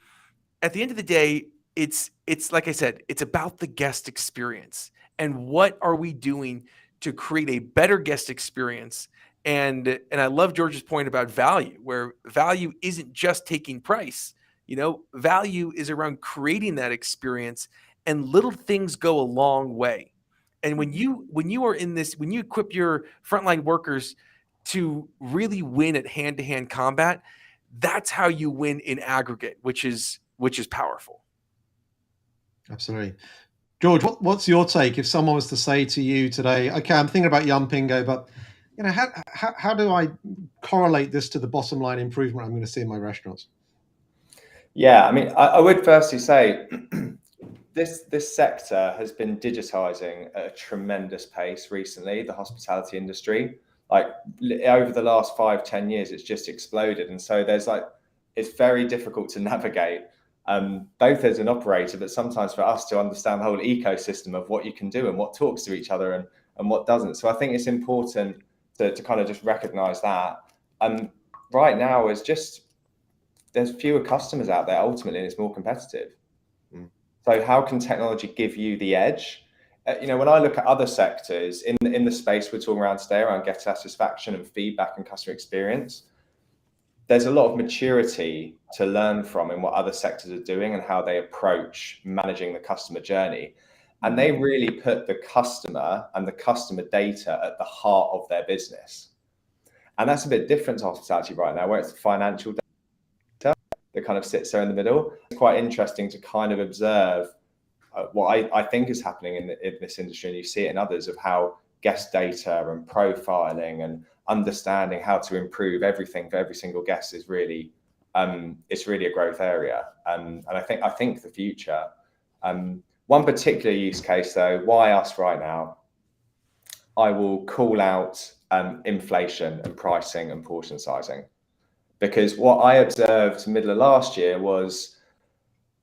it's like I said, it's about the guest experience. And what are we doing to create a better guest experience? And I love George's point about value, where value isn't just taking price. Value is around creating that experience, and little things go a long way. And when you equip your frontline workers to really win at hand-to-hand combat, that's how you win in aggregate, which is powerful. Absolutely. George, what's your take if someone was to say to you today, okay, I'm thinking about Yumpingo, but how do I correlate this to the bottom line improvement I'm going to see in my restaurants? Yeah, I mean, I would firstly say this sector has been digitizing at a tremendous pace recently, the hospitality industry. Like over the last 5-10 years, it's just exploded. And so it's very difficult to navigate, both as an operator, but sometimes for us to understand the whole ecosystem of what you can do and what talks to each other and what doesn't. So I think it's important to kind of just recognize that. Right now is just there's fewer customers out there ultimately, and it's more competitive. Mm. So how can technology give you the edge? When I look at other sectors in the space we're talking around today, around guest satisfaction and feedback and customer experience, there's a lot of maturity to learn from in what other sectors are doing and how they approach managing the customer journey. And they really put the customer and the customer data at the heart of their business. And that's a bit different to hospitality right now, where it's the financial data that kind of sits there in the middle. It's quite interesting to kind of observe what I think is happening in this industry, and you see it in others, of how guest data and profiling and understanding how to improve everything for every single guest is really, it's really a growth area. And I think the future. One particular use case though, why us right now? I will call out inflation and pricing and portion sizing, because what I observed middle of last year was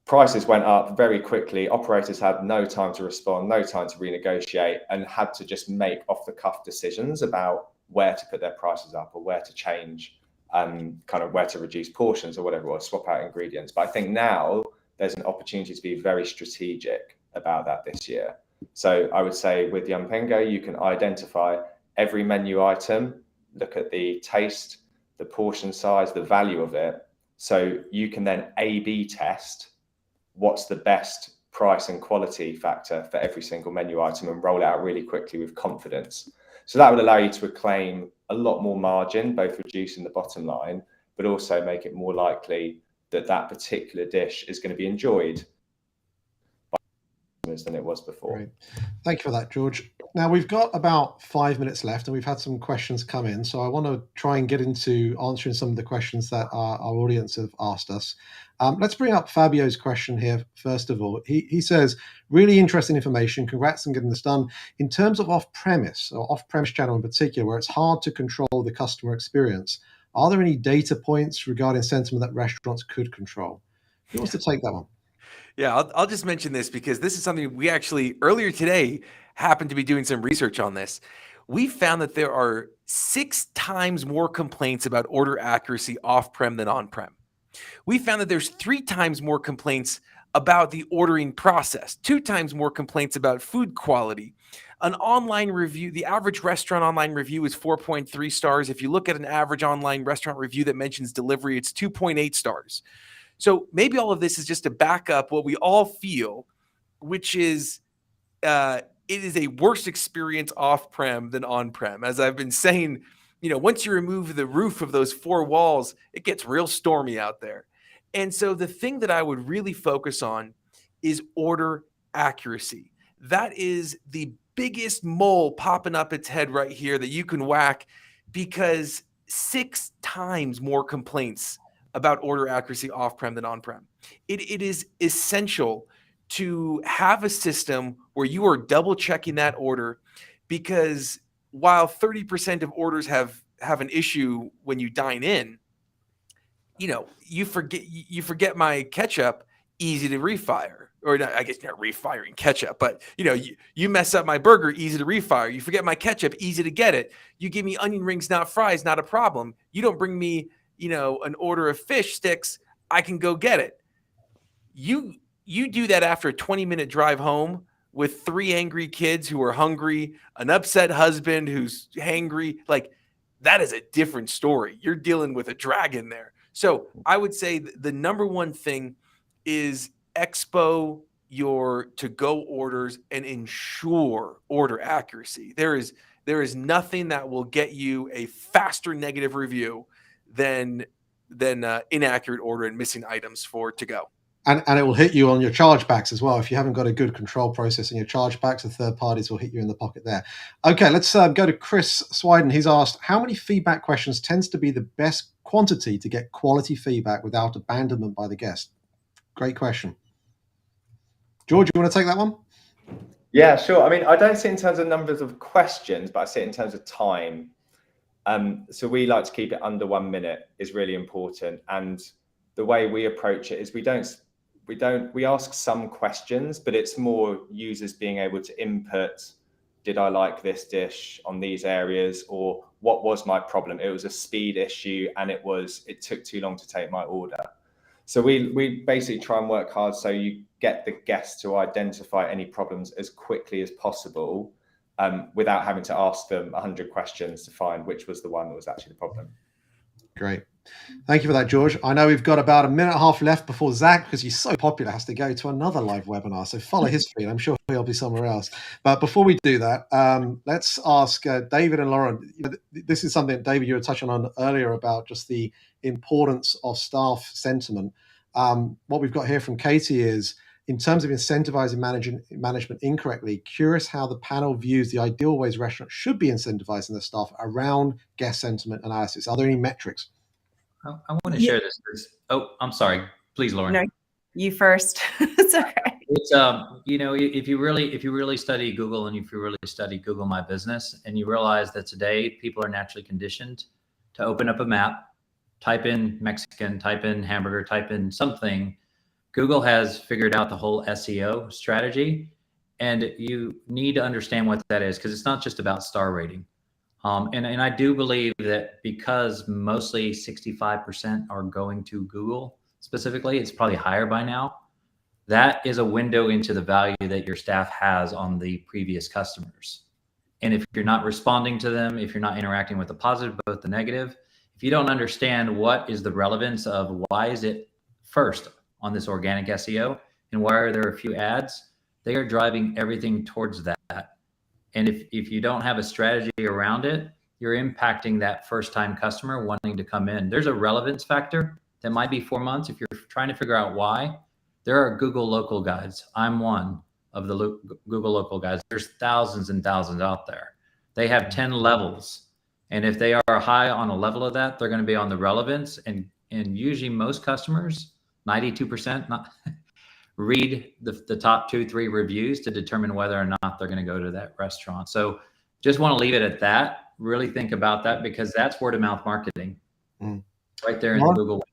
prices went up very quickly. Operators had no time to respond, no time to renegotiate, and had to just make off-the-cuff decisions about where to put their prices up or where to change, kind of where to reduce portions or whatever, or swap out ingredients. But I think now there's an opportunity to be very strategic about that this year. So I would say with Yumpingo, you can identify every menu item, look at the taste, the portion size, the value of it. So you can then A/B test what's the best price and quality factor for every single menu item and roll out really quickly with confidence. So that would allow you to reclaim a lot more margin, both reducing the bottom line, but also make it more likely that that particular dish is going to be enjoyed by customers than it was before. Great. Thank you for that, George. Now we've got about 5 minutes left, and we've had some questions come in. So I want to try and get into answering some of the questions that our audience have asked us. Let's bring up Fabio's question here first of all. He says, really interesting information. Congrats on getting this done. In terms of off-premise or off-premise channel in particular, where it's hard to control the customer experience, are there any data points regarding sentiment that restaurants could control? Who wants to take that one? Yeah, I'll just mention this because this is something we actually earlier today happened to be doing some research on this. We found that there are 6 times more complaints about order accuracy off-prem than on-prem. We found that there's 3 times more complaints about the ordering process, 2 times more complaints about food quality. An online review, the average restaurant online review is 4.3 stars. If you look at an average online restaurant review that mentions delivery, it's 2.8 stars. So maybe all of this is just to back up what we all feel, which is it is a worse experience off-prem than on-prem. As I've been saying, once you remove the roof of those 4 walls, it gets real stormy out there. And so the thing that I would really focus on is order accuracy. That is the biggest mole popping up its head right here that you can whack, because 6 times more complaints about order accuracy off-prem than on-prem. It is essential to have a system where you are double checking that order, because while 30% of orders have an issue when you dine in, you forget my ketchup, easy to refire. Or not, I guess not refiring ketchup, but you mess up my burger, easy to refire. You forget my ketchup, easy to get it. You give me onion rings, not fries, not a problem. You don't bring me, an order of fish sticks, I can go get it. You do that after a 20-minute drive home with 3 angry kids who are hungry, an upset husband who's hangry. Like, that is a different story. You're dealing with a dragon there. So I would say the number one thing is expo your to-go orders and ensure order accuracy. There is nothing that will get you a faster negative review than inaccurate order and missing items for to-go. And it will hit you on your chargebacks as well. If you haven't got a good control process in your chargebacks, the third parties will hit you in the pocket there. Okay, let's go to Chris Swiden. He's asked, how many feedback questions tends to be the best quantity to get quality feedback without abandonment by the guest? Great question. George, you want to take that one? Yeah, sure. I mean, I don't see it in terms of numbers of questions, but I see it in terms of time. So we like to keep it under 1 minute is really important. And the way we approach it is we ask some questions, but it's more users being able to input, did I like this dish on these areas, or what was my problem? It was a speed issue and it took too long to take my order. So we basically try and work hard so you get the guests to identify any problems as quickly as possible, without having to ask them 100 questions to find which was the one that was actually the problem. Great. Thank you for that, George. I know we've got about a minute and a half left before Zack, because he's so popular, has to go to another live webinar. So follow his feed. I'm sure he'll be somewhere else. But before we do that, let's ask David and Lauren. This is something, David, you were touching on earlier about just the importance of staff sentiment. What we've got here from Katie is, in terms of incentivizing management incorrectly, curious how the panel views the ideal ways restaurants should be incentivizing their staff around guest sentiment analysis. Are there any metrics? I want to share this. Oh, I'm sorry. Please, Lauren. No, you first. It's okay. It's you know, if you really study Google, and if you really study Google My Business, and you realize that today people are naturally conditioned to open up a map, type in Mexican, type in hamburger, type in something. Google has figured out the whole SEO strategy, and you need to understand what that is, because it's not just about star rating. And I do believe that because mostly 65% are going to Google specifically, it's probably higher by now. That is a window into the value that your staff has on the previous customers. And if you're not responding to them, if you're not interacting with the positive, both the negative, if you don't understand what is the relevance of why is it first on this organic SEO and why are there a few ads, they are driving everything towards that. And if you don't have a strategy around it, you're impacting that first-time customer wanting to come in. There's a relevance factor that might be 4 months. If you're trying to figure out why, there are Google local guides. I'm one of the Google local guides. There's thousands and thousands out there. They have 10 levels. And if they are high on a level of that, they're going to be on the relevance. And usually most customers, 92%, not read the top 2-3 reviews to determine whether or not they're going to go to that restaurant. So just want to leave it at that. Really think about that, because that's word of mouth marketing right there in the Google.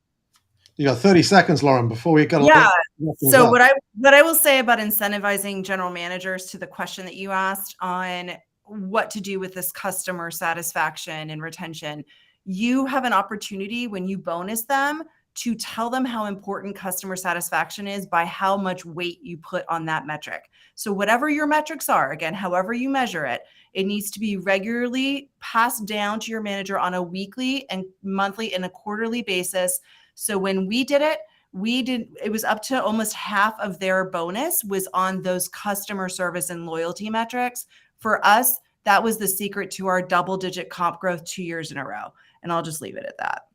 You got 30 seconds, Lauren, before we go. Yeah. So what I will say about incentivizing general managers, to the question that you asked on what to do with this customer satisfaction and retention, you have an opportunity when you bonus them to tell them how important customer satisfaction is by how much weight you put on that metric. So whatever your metrics are, again, however you measure it, it needs to be regularly passed down to your manager on a weekly and monthly and a quarterly basis. So when we did it, it was up to almost half of their bonus was on those customer service and loyalty metrics. For us, that was the secret to our double-digit comp growth 2 years in a row. And I'll just leave it at that.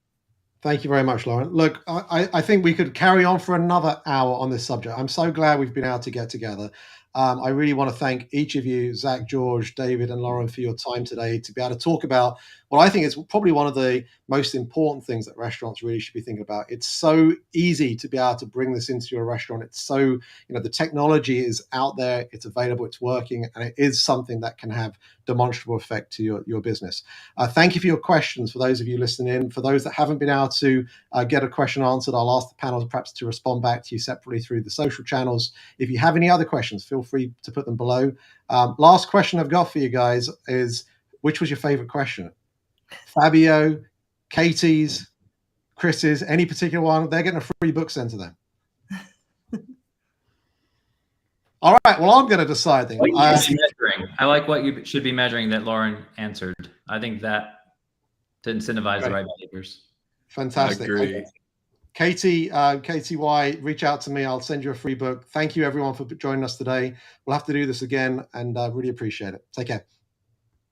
Thank you very much, Lauren. Look, I think we could carry on for another hour on this subject. I'm so glad we've been able to get together. I really want to thank each of you, Zack, George, David, and Lauren, for your time today to be able to talk about what I think is probably one of the most important things that restaurants really should be thinking about. It's so easy to be able to bring this into your restaurant. It's so, the technology is out there, it's available, it's working, and it is something that can have demonstrable effect to your business. Thank you for your questions, for those of you listening in. For those that haven't been able to get a question answered, I'll ask the panel perhaps to respond back to you separately through the social channels. If you have any other questions, feel free to put them below. Last question I've got for you guys is, which was your favorite question? Fabio, Katie's, Chris's, any particular one? They're getting a free book sent to them. All right, well, I'm going to decide then. I like what you should be measuring that Lauren answered. I think that to incentivize the right behaviors. Fantastic. Katie, KTY, reach out to me. I'll send you a free book. Thank you, everyone, for joining us today. We'll have to do this again, and I really appreciate it. Take care.